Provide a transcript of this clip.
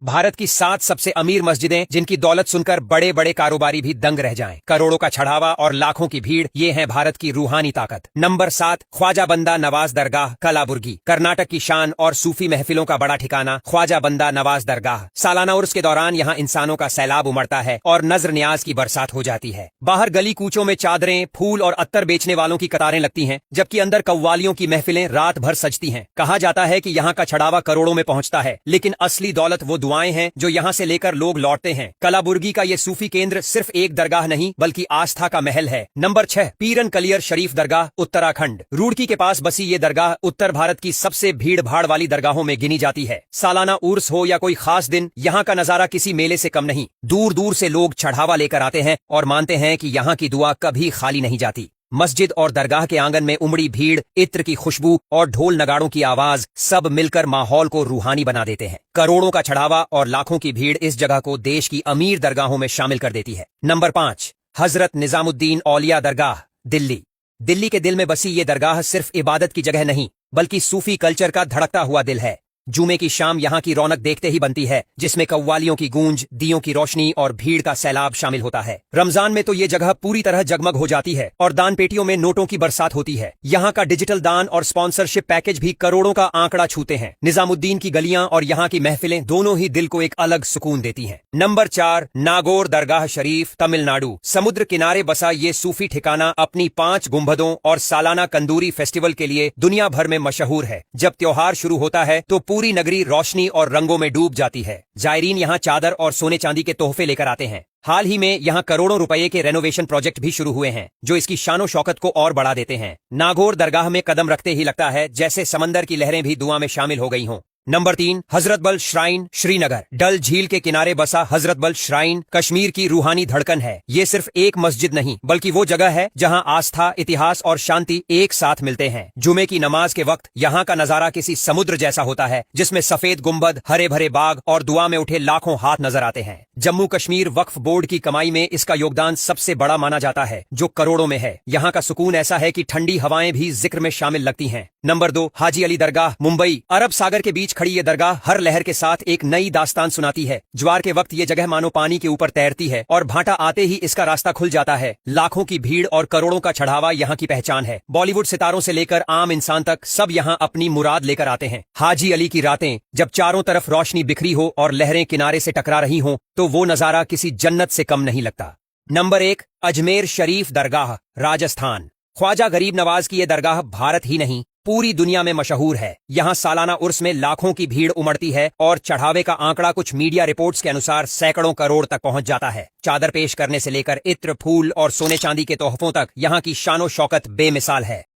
भारत की 7 सबसे अमीर मस्जिदें जिनकी दौलत सुनकर बड़े बड़े कारोबारी भी दंग रह जाएं। करोड़ों का चढ़ावा और लाखों की भीड़, ये है भारत की रूहानी ताकत। नंबर 7, ख्वाजा बंदा नवाज दरगाह, कलाबुर्गी। कर्नाटक की शान और सूफी महफिलों का बड़ा ठिकाना ख्वाजा बंदा नवाज दरगाह। सालाना उर्स के दौरान यहाँ इंसानों का सैलाब उमड़ता है और नजर न्याज की बरसात हो जाती है। बाहर गली कूचों में चादरें, फूल और अत्तर बेचने वालों की कतारें लगती हैं, जबकि अंदर कव्वालियों की महफिलें रात भर सजती हैं। कहा जाता है कि यहाँ का चढ़ावा करोड़ों में पहुंचता है, लेकिन असली दौलत वो दुआएं हैं जो यहाँ से लेकर लोग लौटते हैं। कलाबुर्गी का ये सूफी केंद्र सिर्फ एक दरगाह नहीं बल्कि आस्था का महल है। नंबर 6, पीरन कलियर शरीफ दरगाह, उत्तराखंड। रुड़की के पास बसी ये दरगाह उत्तर भारत की सबसे भीड़ भाड़ वाली दरगाहों में गिनी जाती है। सालाना उर्स हो या कोई खास दिन, यहाँ का नजारा किसी मेले से कम नहीं। दूर दूर से लोग चढ़ावा लेकर आते हैं और मानते हैं कि यहाँ की दुआ कभी खाली नहीं जाती। मस्जिद और दरगाह के आंगन में उमड़ी भीड़, इत्र की खुशबू और ढोल नगाड़ों की आवाज सब मिलकर माहौल को रूहानी बना देते हैं। करोड़ों का चढ़ावा और लाखों की भीड़ इस जगह को देश की अमीर दरगाहों में शामिल कर देती है। नंबर 5, हजरत निजामुद्दीन औलिया दरगाह, दिल्ली। दिल्ली के दिल में बसी ये दरगाह सिर्फ इबादत की जगह नहीं बल्कि सूफी कल्चर का धड़कता हुआ दिल है। जुमे की शाम यहाँ की रौनक देखते ही बनती है, जिसमें कव्वालियों की गूंज, दियों की रोशनी और भीड़ का सैलाब शामिल होता है। रमजान में तो ये जगह पूरी तरह जगमग हो जाती है और दान पेटियों में नोटों की बरसात होती है। यहाँ का डिजिटल दान और स्पॉन्सरशिप पैकेज भी करोड़ों का आंकड़ा छूते हैं। निजामुद्दीन की गलियां और यहाँ की महफिलें दोनों ही दिल को एक अलग सुकून देती हैं। नंबर 4, नागौर दरगाह शरीफ, तमिलनाडु। समुद्र किनारे बसा ये सूफी ठिकाना अपनी 5 गुंबदों और सालाना कंदूरी फेस्टिवल के लिए दुनिया भर में मशहूर है। जब त्योहार शुरू होता है तो पूरी नगरी रोशनी और रंगों में डूब जाती है। जायरीन यहाँ चादर और सोने चांदी के तोहफे लेकर आते हैं। हाल ही में यहाँ करोड़ों रुपए के रेनोवेशन प्रोजेक्ट भी शुरू हुए हैं, जो इसकी शानो शौकत को और बढ़ा देते हैं। नागौर दरगाह में कदम रखते ही लगता है जैसे समंदर की लहरें भी दुआ में शामिल हो गई हों। नंबर 3, हजरत बल श्राइन, श्रीनगर। डल झील के किनारे बसा हजरत बल श्राइन कश्मीर की रूहानी धड़कन है। ये सिर्फ एक मस्जिद नहीं बल्कि वो जगह है जहां आस्था, इतिहास और शांति एक साथ मिलते हैं। जुमे की नमाज के वक्त यहाँ का नजारा किसी समुद्र जैसा होता है, जिसमें सफेद गुंबद, हरे भरे बाग और दुआ में उठे लाखों हाथ नजर आते हैं। जम्मू कश्मीर वक्फ बोर्ड की कमाई में इसका योगदान सबसे बड़ा माना जाता है, जो करोड़ों में है। यहाँ का सुकून ऐसा है कि ठंडी हवाएं भी जिक्र में शामिल लगती हैं। नंबर 2, हाजी अली दरगाह, मुंबई। अरब सागर के बीच खड़ी ये दरगाह हर लहर के साथ एक नई दास्तान सुनाती है। ज्वार के वक्त ये जगह मानो पानी के ऊपर तैरती है और भाटा आते ही इसका रास्ता खुल जाता है। लाखों की भीड़ और करोड़ों का चढ़ावा यहाँ की पहचान है। बॉलीवुड सितारों से लेकर आम इंसान तक सब यहाँ अपनी मुराद लेकर आते हैं। हाजी अली की रातें जब चारों तरफ रोशनी बिखरी हो और लहरें किनारे से टकरा रही हों, तो वो नजारा किसी जन्नत से कम नहीं लगता। नंबर 1, अजमेर शरीफ दरगाह, राजस्थान। ख्वाजा गरीब नवाज की ये दरगाह भारत ही नहीं पूरी दुनिया में मशहूर है। यहाँ सालाना उर्स में लाखों की भीड़ उमड़ती है और चढ़ावे का आंकड़ा कुछ मीडिया रिपोर्ट्स के अनुसार सैकड़ों करोड़ तक पहुंच जाता है। चादर पेश करने से लेकर इत्र, फूल और सोने चांदी के तोहफों तक यहाँ की शानो शौकत बेमिसाल है।